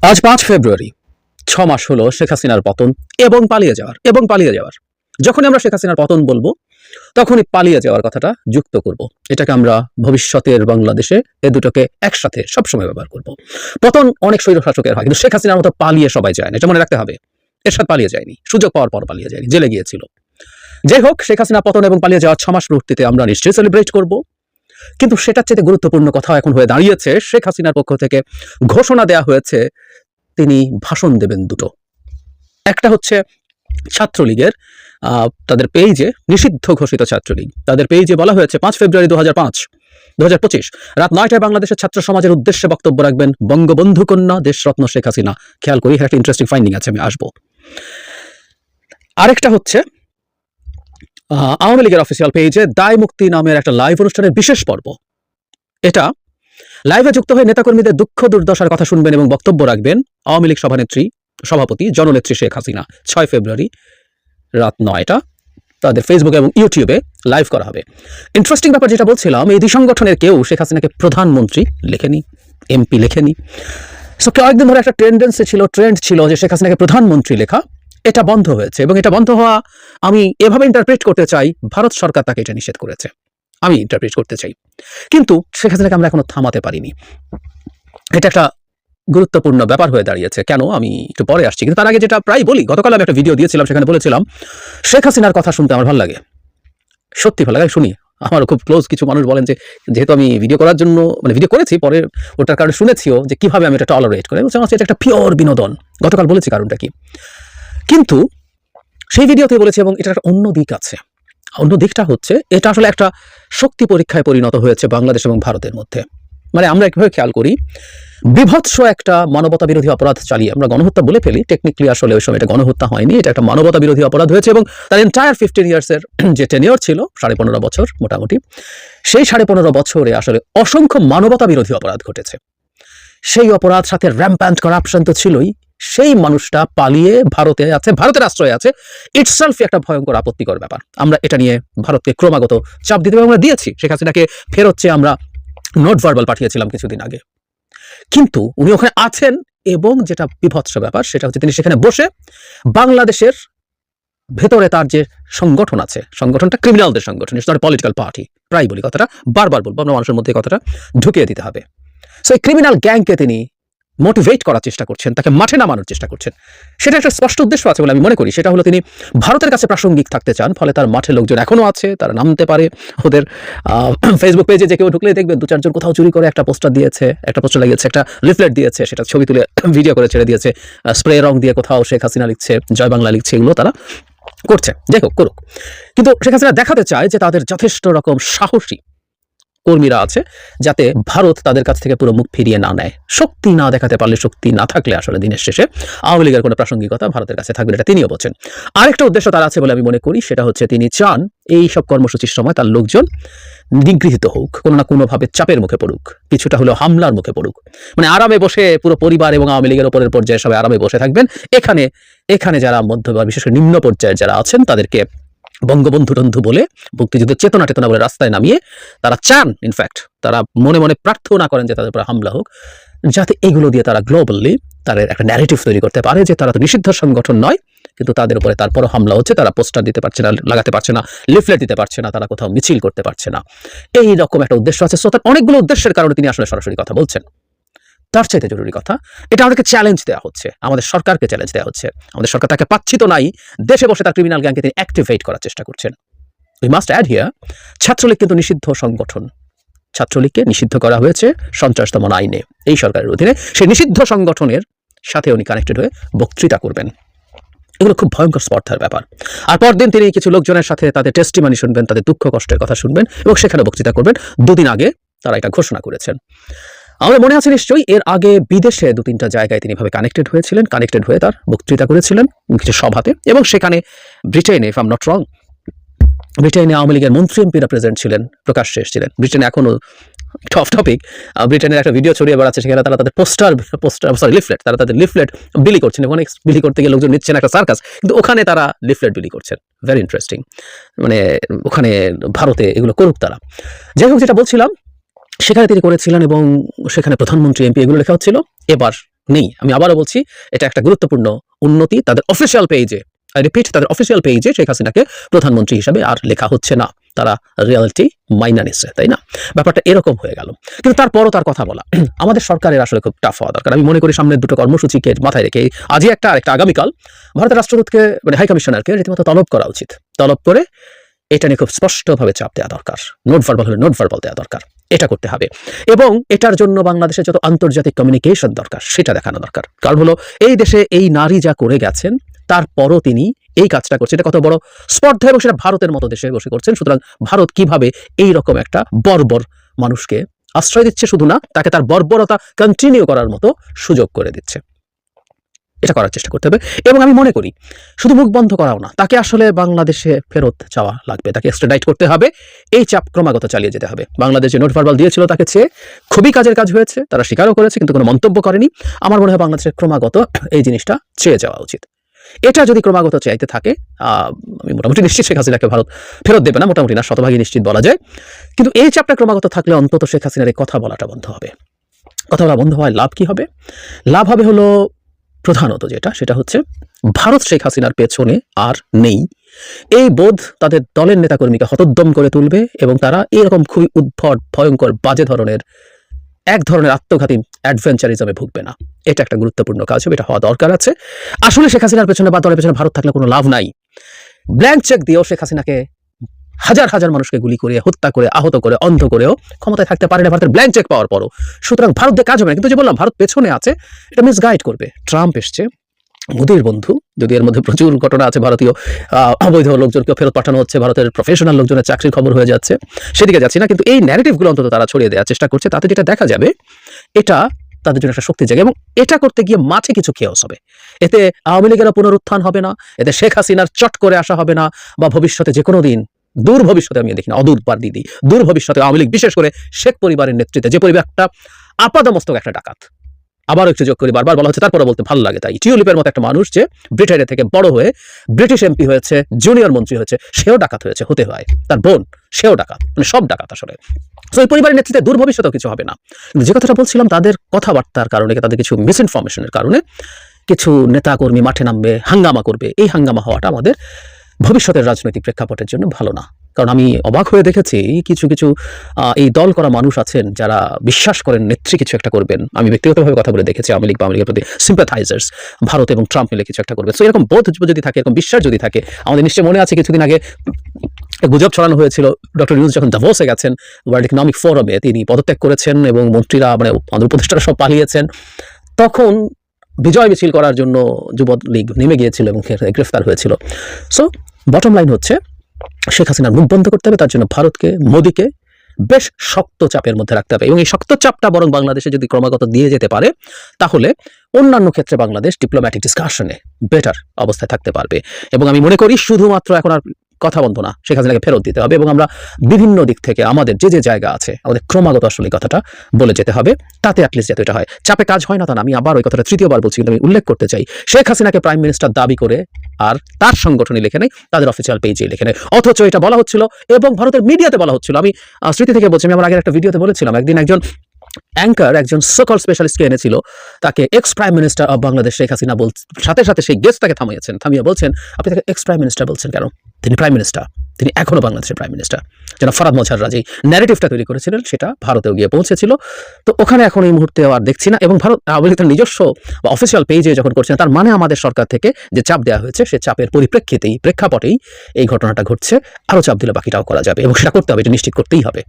আজ 5 ফেব্রুয়ারি 6 মাস হলো শেখ হাসিনার পতন এবং পালিয়ে যাওয়ার যখনই আমরা শেখ হাসিনার পতন বলবো তখনই পালিয়ে যাওয়ার কথাটা যুক্ত করব। এটাকে আমরা ভবিষ্যতের বাংলাদেশে এই দুটোকে একসাথে সবসময় ব্যবহার করব। পতন অনেক স্বৈরশাসকের হয়, কিন্তু শেখ হাসিনার মতো পালিয়ে সবাই যায় না, এটা মনে রাখতে হবে। এরশাদ পালিয়ে যায়নি, সুযোগ পাওয়ার পর পালিয়ে যায়নি, জেলে গিয়েছিল। যাই হোক, শেখ হাসিনা পতন এবং পালিয়ে যাওয়ার 6 মাস পূর্তিতে আমরা নিশ্চয়ই সেলিব্রেট করব, কিন্তু সেটার চেয়ে গুরুত্বপূর্ণ কথা এখন হয়ে দাঁড়িয়েছে শেখ হাসিনার পক্ষ থেকে ঘোষণা দেয়া হয়েছে তিনি ভাষণ দেবেন দুটো। একটা হচ্ছে ছাত্রলীগের তাদের পেজে, নিষিদ্ধ ঘোষিত ছাত্রলীগ, তাদের পেজে বলা হয়েছে 5 ফেব্রুয়ারি 2025 রাত 9টায় বাংলাদেশের ছাত্র সমাজের উদ্দেশ্যে বক্তব্য রাখবেন বঙ্গবন্ধু কন্যা দেশরত্ন শেখ হাসিনা। খেয়াল করি, একটা ইন্টারেস্টিং ফাইন্ডিং আছে, আমি আসবো। আরেকটা হচ্ছে আওয়ামী লীগের অফিসিয়াল পেজে দায় মুক্তি নামের একটা লাইভ অনুষ্ঠানের বিশেষ পর্ব। এটা লাইভে যুক্ত হয়ে নেতাকর্মীদের দুঃখ দুর্দশার কথা শুনবেন এবং বক্তব্য রাখবেন আওয়ামী লীগ সভাপতি জননেত্রী শেখ হাসিনা। 6 ফেব্রুয়ারি রাত 9টা তাদের ফেসবুকে এবং ইউটিউবে লাইভ করা হবে। ইন্টারেস্টিং ব্যাপার যেটা বলছিলাম, এই দুই সংগঠনের কেউ শেখ হাসিনাকে প্রধানমন্ত্রী লেখেনি, এমপি লেখেনি। সো কয়েকদিন ধরে একটা ট্রেন্ড ছিল যে শেখ হাসিনাকে প্রধানমন্ত্রী লেখা। এটা বন্ধ হয়েছে, এবং এটা বন্ধ হওয়া আমি এভাবে ইন্টারপ্রেট করতে চাই, ভারত সরকার তাকে এটা নিষেধ করেছে, আমি ইন্টারপ্রেট করতে চাই। কিন্তু শেখ হাসিনাকে আমরা এখনো থামাতে পারিনি। এটা একটা গুরুত্বপূর্ণ ব্যাপার হয়ে দাঁড়িয়েছে। কেন, আমি একটু পরে আসছি, কিন্তু তার আগে যেটা প্রায় বলি, গতকাল আমি একটা ভিডিও দিয়েছিলাম, সেখানে বলেছিলাম শেখ হাসিনার কথা শুনতে আমার ভালো লাগে, সত্যি ভালো লাগে, শুনি। আমার খুব ক্লোজ কিছু মানুষ বলেন যে যেহেতু আমি ভিডিও করার জন্য ভিডিও করেছি, পরে ওটার কারণে শুনেছিও যে কিভাবে আমি এটা টলারেট করি, এটা একটা পিওর বিনোদন। গতকাল বলেছি কারণটা কি, কিন্তু সেই ভিডিওতে বলেছি, এবং এটার একটা অন্য দিক আছে। অন্য দিকটা হচ্ছে এটা আসলে একটা শক্তি পরীক্ষায় পরিণত হয়েছে বাংলাদেশ এবং ভারতের মধ্যে। আমরা একভাবে খেয়াল করি, বিভৎস একটা মানবতা বিরোধী অপরাধ চালিয়ে আমরা গণহত্যা বলে ফেলি, টেকনিক্যালি আসলে ওই সময় এটা গণহত্যা হয়নি, এটা একটা মানবতা বিরোধী অপরাধ হয়েছে। এবং তার এন্টায়ার 15 ইয়ার্সের যে টেনিয়র ছিল, 15.5 বছর মোটামুটি, সেই 15.5 বছরে আসলে অসংখ্য মানবতা বিরোধী অপরাধ ঘটেছে। সেই অপরাধ সাথে র্যাম্প্যান্ট করাপশন তো ছিলই। সেই মানুষটা পালিয়ে ভারতে আছে, ভারতের আশ্রয়ে আছে, ইটসেলফ একটা ভয়ঙ্কর আপত্তিকর ব্যাপার। আমরা এটা নিয়ে ভারতকে ক্রমাগত চাপ দিতে আমরা দিয়েছি। শেখ হাসিনাকে ফেরত চেয়ে আমরা নোট ভার্বাল পাঠিয়েছিলাম কিছুদিন আগে, কিন্তু উনি ওখানে আছেন। এবং যেটা বিভৎস ব্যাপার সেটা হচ্ছে তিনি সেখানে বসে বাংলাদেশের ভেতরে তার যে সংগঠন আছে, সংগঠনটা ক্রিমিনালদের সংগঠন, it's not a political party. প্রায় বলি কথাটা, বারবার বলবো, আমরা মানুষের মধ্যে কথাটা ঢুকিয়ে দিতে হবে। সো এই ক্রিমিনাল গ্যাংকে তিনি মোটিভেট করার চেষ্টা করছেন, তাকে মাঠে নামানোর চেষ্টা করছেন। সেটা একটা স্পষ্ট উদ্দেশ্য আছে বলে আমি মনে করি, সেটা হলো তিনি ভারতের কাছে প্রাসঙ্গিক থাকতে চান। ফলে তার মাঠে লোকজন এখনো আছে, তারা নামতে পারে। ওদের ফেসবুক পেজে যে কেউ ঢুকলে দেখবেন 2-4 জন কোথাও চুরি করে একটা পোস্টার দিয়েছে, একটা পোস্টার লাগিয়েছে, একটা লিফলেট দিয়েছে, সেটা ছবি তুলে ভিডিও করে ছেড়ে দিয়েছে, স্প্রে রং দিয়ে কোথাও শেখ হাসিনা লিখছে, জয় বাংলা লিখছে, এগুলো তারা করছে। যাই হোক, করুক। কিন্তু শেখ হাসিনা দেখাতে চায় যে তাদের যথেষ্ট রকম সাহসী কর্মীরা আছে, যাতে ভারত তাদের কাছ থেকে পুরো মুখ ফিরিয়ে না নেয়। শক্তি না দেখাতে পারলে, শক্তি না থাকলে আসলে দিনের শেষে আওয়ামী লীগের কোনো প্রাসঙ্গিকতা ভারতের কাছে থাকবে, এটা তিনিও বলছেন। আরেকটা উদ্দেশ্য তার আছে বলে আমি মনে করি, সেটা হচ্ছে তিনি চান এই সব কর্মসূচির সময় তার লোকজন নিগৃহীত হোক, কোনো না কোনোভাবে চাপের মুখে পড়ুক, কিছুটা হলেও হামলার মুখে পড়ুক। আরামে বসে পুরো পরিবার এবং আওয়ামী লীগের ওপরের পর্যায়ে সবাই আরামে বসে থাকবেন। এখানে যারা মধ্যবার, বিশেষ করে নিম্ন পর্যায়ে যারা আছেন, তাদেরকে বঙ্গবন্ধু বলে, মুক্তিযুদ্ধের চেতনা বলে রাস্তায় নামিয়ে তারা চান, ইনফ্যাক্ট তারা মনে মনে প্রার্থনা করেন যে তাদের উপর হামলা হোক, যাতে এগুলো দিয়ে তারা গ্লোবালি তাদের একটা ন্যারেটিভ তৈরি করতে পারে যে তারা তো নিষিদ্ধ সংগঠন নয়, কিন্তু তাদের উপরে তারপরও হামলা হচ্ছে, তারা পোস্টার দিতে পারছে না, লাগাতে পারছে না, লিফলেট দিতে পারছে না, তারা কোথাও মিছিল করতে পারছে না। এই রকম একটা উদ্দেশ্য আছে। সো তার অনেকগুলো উদ্দেশ্যের কারণে তিনি আসলে সরাসরি কথা বলছেন। তার চাইতে জরুরি কথা, এটা আমাদেরকে চ্যালেঞ্জ দেওয়া হচ্ছে, আমাদের সরকারকে চ্যালেঞ্জ দেওয়া হচ্ছে। আমাদের সরকার তাকে পাচ্ছি তো নাই, দেশে বসে তার ক্রিমিনাল গ্যাংকে তিনি অ্যাক্টিভেট করার চেষ্টা করছেন। We must add here, Chhatra League কিন্তু নিষিদ্ধ সংগঠন। ছাত্রলীগকে নিষিদ্ধ করা হয়েছে সন্ত্রাস দমন আইনে, এই সরকারের অধীনে। সেই নিষিদ্ধ সংগঠনের সাথে উনি কানেক্টেড হয়ে বক্তৃতা করবেন। এগুলো খুব ভয়ঙ্কর স্পর্ধার ব্যাপার। আর পরদিন তিনি কিছু লোকজনের সাথে তাদের টেস্টিমনি শুনবেন, তাদের দুঃখ কষ্টের কথা শুনবেন, এবং সেখানে বক্তৃতা করবেন। 2 দিন আগে তারা এটা ঘোষণা করেছেন। আমাদের মনে আছে নিশ্চয়ই, এর আগে বিদেশে 2-3টা জায়গায় তিনি ভাবে কানেক্টেড হয়ে তার বক্তৃতা করেছিলেন কিছু সভাতে। এবং সেখানে ব্রিটেনে, if I am not wrong, ব্রিটেনে আওয়ামী লীগের মন্ত্রী এমপিরা প্রেজেন্ট ছিলেন, প্রকাশ্যে এসেছিলেন। ব্রিটেনে এখনো টপ টপিক, ব্রিটেনের একটা ভিডিও ছড়িয়ে বেড়াচ্ছে, সেখানে তারা তাদের তারা তাদের লিফলেট বিলি করছেন, এবং বিলি করতে গিয়ে লোকজন নিচ্ছেন একটা সার্কাস, কিন্তু ওখানে তারা লিফলেট বিলি করছেন। Very interesting. ওখানে ভারতে এগুলো করুক তারা। যাই হোক, যেটা বলছিলাম, সেখানে তিনি করেছিলেন, এবং সেখানে প্রধানমন্ত্রী, এমপি এগুলো লেখা হচ্ছিল। এবার নেই। আমি আবারও বলছি, এটা একটা গুরুত্বপূর্ণ উন্নতি। তাদের অফিসিয়াল পেজে, আই রিপিট, তাদের অফিসিয়াল পেজে শেখ হাসিনাকে প্রধানমন্ত্রী হিসাবে আর লেখা হচ্ছে না। তারা রিয়ালিটি মাইনা নিচ্ছে, তাই না? ব্যাপারটা এরকম হয়ে গেল। কিন্তু তারপরও তার কথা বলা আমাদের সরকারের আসলে খুব টাফ হওয়া দরকার। আমি মনে করি সামনের দুটো কর্মসূচিকে মাথায় রেখে আজই একটা আরেকটা আগামীকাল ভারতের রাষ্ট্রদূতকে মানে হাই কমিশনারকে রীতিমতো তলব করা উচিত। তলব করে এটা নিয়ে খুব স্পষ্টভাবে চাপ দেওয়া দরকার। নোট ভার্বাল হলে নোট ভার্বাল দেওয়া দরকার। এটা করতে হবে এবং এটার জন্য বাংলাদেশের যত আন্তর্জাতিক কমিউনিকেশন দরকার সেটা দেখানো দরকার। কারণ হলো এই দেশে এই নারী যা করে গেছেন তারপরও তিনি এই কাজটা করছেন, এটা কত বড় স্পর্ধা এবং সেটা ভারতের মতো দেশে বসে করছেন। সুতরাং ভারত কিভাবে এই রকম একটা বর্বর মানুষকে আশ্রয় দিচ্ছে, শুধু না তাকে তার বর্বরতা কন্টিনিউ করার মতো সুযোগ করে দিচ্ছে, এটা করার চেষ্টা করতে হবে। এবং আমি মনে করি শুধু মুখ বন্ধ করাও না, তাকে আসলে বাংলাদেশে ফেরত যাওয়া লাগবে, তাকে এক্সট্রাডাইট করতে হবে। এই চাপ ক্রমাগত চালিয়ে যেতে হবে। বাংলাদেশ যে নোট ভার্বাল দিয়েছিল তাকে চেয়ে খুবই কাজের কাজ হয়েছে, তারা স্বীকারও করেছে কিন্তু কোনো মন্তব্য করেনি। আমার মনে হয় বাংলাদেশের ক্রমাগত এই জিনিসটা চেয়ে যাওয়া উচিত। এটা যদি ক্রমাগত চাইতে থাকে, আমি মোটামুটি নিশ্চিত শেখ হাসিনাকে ভারত ফেরত দেবে না, মোটামুটি না, শতভাগই নিশ্চিত বলা যায়। কিন্তু এই চাপটা ক্রমাগত থাকলে অন্তত শেখ হাসিনার এই কথা বলাটা বন্ধ হবে। কথা বলা বন্ধ হওয়ায় লাভ কি হবে? লাভ হবে হলো প্রধানত যেটা, সেটা হচ্ছে ভারত শেখ হাসিনার পেছনে আর নেই, এই বোধ তাদের দলের নেতাকর্মীকে হতোদ্যম করে তুলবে এবং তারা এরকম খুবই উদ্ভট, ভয়ঙ্কর, বাজে ধরনের এক ধরনের আত্মঘাতী অ্যাডভেঞ্চারিজমে ভুগবে না। এটা একটা গুরুত্বপূর্ণ কাজ হবে, এটা হওয়া দরকার আছে। আসলে শেখ হাসিনার পেছনে বা দলের পেছনে ভারত থাকলে কোনো লাভ নাই। ব্ল্যাঙ্ক চেক দিয়েও শেখ হাসিনাকে হাজার হাজার মানুষকে গুলি করে, হত্যা করে, আহত করে, অন্ধ করেও ক্ষমতায় থাকতে পারে না ভারতের ব্ল্যাঙ্ক চেক পাওয়ার পরও। সুতরাং ভারত দিয়ে কাজ হবে না। কিন্তু যে বললাম ভারত পেছনে আছে, এটা মিসগাইড করবে। ট্রাম্প এসছে, মোদির বন্ধু, যদি এর মধ্যে প্রচুর ঘটনা আছে, ভারতীয় অবৈধ লোকজনকে ফেরত পাঠানো হচ্ছে, ভারতের প্রফেশনাল লোকজনের চাকরির খবর হয়ে যাচ্ছে, সেদিকে যাচ্ছি না। কিন্তু এই ন্যারেটিভগুলো অন্তত তারা ছড়িয়ে দেওয়ার চেষ্টা করছে, তাতে যেটা দেখা যাবে এটা তাদের জন্য একটা শক্তি জাগে এবং এটা করতে গিয়ে মাঠে কিছু খেয়াস হবে। এতে আওয়ামী লীগের পুনরুত্থান হবে না, এতে শেখ হাসিনার চট করে আসা হবে না, বা ভবিষ্যতে যে কোনো দিন, দূর ভবিষ্যতে, আমি দেখি না অদূর পার দিদি, দূর ভবিষ্যতে আওয়ামী লীগ বিশেষ করে শেখ পরিবারের নেতৃত্বে, যে পরিবারটা আপাদমস্তক একটা ডাকাত, আবার একটু যোগ করি, বারবার বলা হচ্ছে তারপরে বলতে ভালো লাগে তাই, টিউলিপের মতো একটা মানুষ যে ব্রিটেনে থেকে বড় হয়ে ব্রিটিশ এমপি হয়েছে, জুনিয়র মন্ত্রী হয়েছে, সেও ডাকাত হয়েছে, হতে হয়, তার বোন সেও ডাকাত, মানে সব ডাকাত আসলে। তো এই পরিবারের নেতৃত্বে দূর ভবিষ্যতেও কিছু হবে না। যে কথাটা বলছিলাম, তাদের কথাবার্তার কারণে, তাদের কিছু মিস ইনফরমেশনের কারণে কিছু নেতাকর্মী মাঠে নামবে, হাঙ্গামা করবে। এই হাঙ্গামা হওয়াটা আমাদের ভবিষ্যতের রাজনৈতিক প্রেক্ষাপটের জন্য ভালো না। কারণ আমি অবাক হয়ে দেখেছি কিছু কিছু এই দল করা মানুষ আছেন যারা বিশ্বাস করেন নেত্রী কিছু একটা করবেন। আমি ব্যক্তিগতভাবে কথা বলে দেখেছি, আওয়ামী লীগ বা আওয়ামী লীগের প্রতি সিম্প্যাথাইজার্স ভারত এবং ট্রাম্প মিলে কিছু একটা করবে। সো এরকম বোধ যদি থাকে, এরকম বিশ্বাস যদি থাকে, আমাদের নিশ্চয়ই মনে আছে কিছুদিন আগে গুজব ছড়ানো হয়েছিল ডক্টর ইউনূস যখন দাভোসে গেছেন ওয়ার্ল্ড ইকোনমিক ফোরামে, তিনি পদত্যাগ করেছেন এবং মন্ত্রীরা, মানে আমাদের উপদেষ্টারা সব পালিয়েছেন। তখন বিজয় মিছিল করার জন্য যুবলীগ নেমে গিয়েছিল এবং গ্রেফতার হয়েছিল। সো বটম লাইন হচ্ছে শেখ হাসিনার মুখ বন্ধ করতে হবে, তার জন্য ভারতকে, মোদীকে বেশ শক্ত চাপের মধ্যে রাখতে হবে এবং এই শক্ত চাপটা বরং বাংলাদেশে যদি ক্রমাগত দিয়ে যেতে পারে, তাহলে অন্যান্য ক্ষেত্রে বাংলাদেশ ডিপ্লোম্যাটিক ডিসকাশনে বেটার অবস্থায় থাকতে পারবে। এবং আমি মনে করি শুধুমাত্র এখন আর কথা বন্ধ না, শেখ হাসিনাকে ফেরত দিতে হবে এবং আমরা বিভিন্ন দিক থেকে আমাদের যে যে জায়গা আছে আমাদের ক্রমাগত আসলে কথাটা বলে যেতে হবে, তাতে অ্যাটলিস্ট যাতে এটা হয়। চাপে কাজ হয় না তা না, আমি আবার ওই কথাটা তৃতীয়বার বলছি, কিন্তু আমি উল্লেখ করতে চাই, শেখ হাসিনাকে প্রাইম মিনিস্টার দাবি করে আর তার সংগঠনই লিখে নেই, তাদের অফিসিয়াল পেজে লিখে নেই, অথচ এটা বলা হচ্ছিল এবং ভারতের মিডিয়াতে বলা হচ্ছিল। আমি স্মৃতি থেকে বলছি, আমি আমার আগের একটা ভিডিওতে বলেছিলাম, একদিন একজন অ্যাঙ্কার একজন সকল স্পেশালিস্টকে এনেছিল, তাকে x prime minister of Bangladesh Sheikh Hasina সাথে সাথে সেই গেস্ট তাকে থামিয়ে বলছেন, আপনি তাকে এক্স প্রাইম মিনিস্টার বলছেন কেন? তিনি প্রাইম মিনিস্টার, তিনি এখনো বাংলাদেশের প্রাইম মিনিস্টার। যেটা ফরাদ মজহাররা যে ন্যারেটিভটা তৈরি করেছিলেন সেটা ভারতেও গিয়ে পৌঁছেছিল। তো ওখানে এখন এই মুহূর্তে আর দেখছি না। এবং ভারত আওয়ামী লীগের নিজস্ব বা অফিসিয়াল পেজে যখন করছেন, তার মানে আমাদের সরকার থেকে যে চাপ দেওয়া হয়েছে, সে চাপের প্রেক্ষাপটেই এই ঘটনাটা ঘটছে। আরও চাপ দিলে বাকিটাও করা যাবে এবং সেটা করতে হবে, এটা নিশ্চিত করতেই হবে।